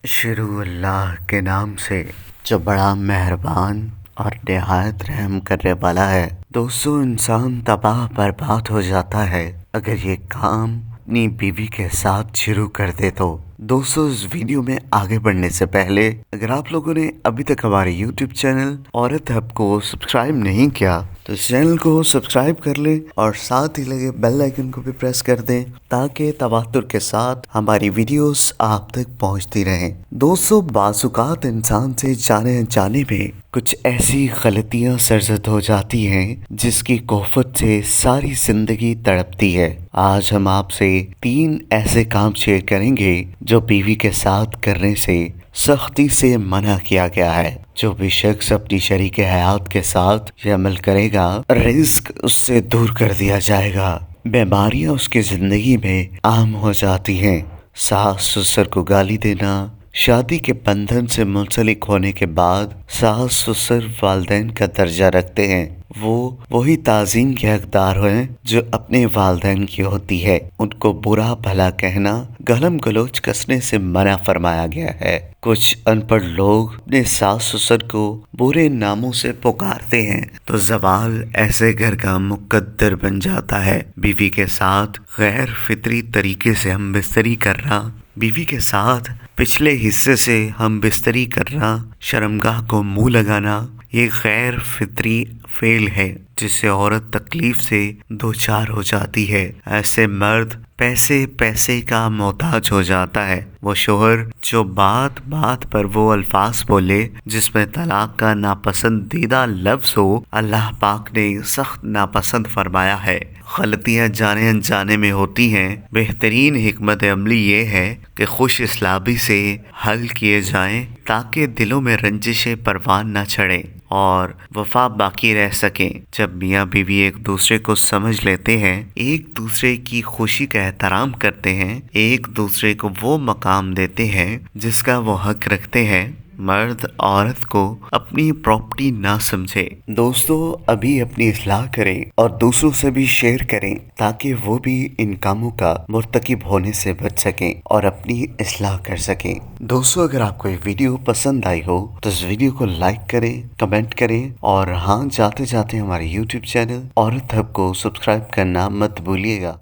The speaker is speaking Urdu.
شروع اللہ کے نام سے جو بڑا مہربان اور نہایت رحم کرنے والا ہے۔ دوستو، انسان تباہ برباد ہو جاتا ہے اگر یہ کام اپنی بیوی کے ساتھ شروع کر دے تو۔ دوستو، اس ویڈیو میں آگے بڑھنے سے پہلے اگر آپ لوگوں نے ابھی تک ہمارے یوٹیوب چینل عورت ہب کو سبسکرائب نہیں کیا تو اس چینل کو سبسکرائب کر لیں اور ساتھ ہی لگے بیل آئیکن کو بھی پریس کر دیں تاکہ تواتر کے ساتھ ہماری ویڈیوز آپ تک پہنچتی رہیں۔ دوستو، بعض اوقات انسان سے جانے انجانے میں کچھ ایسی غلطیاں سرزد ہو جاتی ہیں جس کی کوفت سے ساری زندگی تڑپتی ہے۔ آج ہم آپ سے 3 ایسے کام شیئر کریں گے جو بیوی کے ساتھ کرنے سے سختی سے منع کیا گیا ہے۔ جو بھی شخص اپنی شریک حیات کے ساتھ یہ عمل کرے گا، رزق اس سے دور کر دیا جائے گا، بیماریاں اس کی زندگی میں عام ہو جاتی ہیں۔ ساس سسر کو گالی دینا، شادی کے بندھن سے منسلک ہونے کے بعد ساس سسر والدین کا درجہ رکھتے ہیں۔ وہی تعظیم کے حقدار ہیں جو اپنے والدین کی ہوتی ہے۔ ان کو برا بھلا کہنا، گالم گلوچ کسنے سے منع فرمایا گیا ہے۔ کچھ ان پڑھ لوگ اپنے ساس سسر کو برے ناموں سے پکارتے ہیں تو زوال ایسے گھر کا مقدر بن جاتا ہے۔ بیوی کے ساتھ غیر فطری طریقے سے ہم بستری کرنا، بیوی کے ساتھ پچھلے حصے سے ہم بستری کرنا، شرمگاہ کو منہ لگانا، یہ غیر فطری فعل ہے جس سے عورت تکلیف سے دوچار ہو جاتی ہے۔ ایسے مرد پیسے کا محتاج ہو جاتا ہے۔ وہ شوہر جو بات بات پر وہ الفاظ بولے جس میں طلاق کا ناپسندیدہ لفظ ہو، اللہ پاک نے سخت ناپسند فرمایا ہے۔ غلطیاں جانے انجانے میں ہوتی ہیں، بہترین حکمت عملی یہ ہے کہ خوش اسلابی سے حل کیے جائیں تاکہ دلوں میں رنجشیں پروان نہ چڑھیں اور وفا باقی رہ سکیں۔ جب میاں بیوی ایک دوسرے کو سمجھ لیتے ہیں، ایک دوسرے کی خوشی کا احترام کرتے ہیں، ایک دوسرے کو وہ مقام دیتے ہیں جس کا وہ حق رکھتے ہیں، مرد عورت کو اپنی پراپرٹی نہ سمجھے۔ دوستو، ابھی اپنی اصلاح کریں اور دوسروں سے بھی شیئر کریں تاکہ وہ بھی ان کاموں کا مرتکب ہونے سے بچ سکیں اور اپنی اصلاح کر سکیں۔ دوستو، اگر آپ کو یہ ویڈیو پسند آئی ہو تو اس ویڈیو کو لائک کریں، کمنٹ کریں اور جاتے جاتے ہمارے یوٹیوب چینل عورت ہب کو سبسکرائب کرنا مت بھولیے گا۔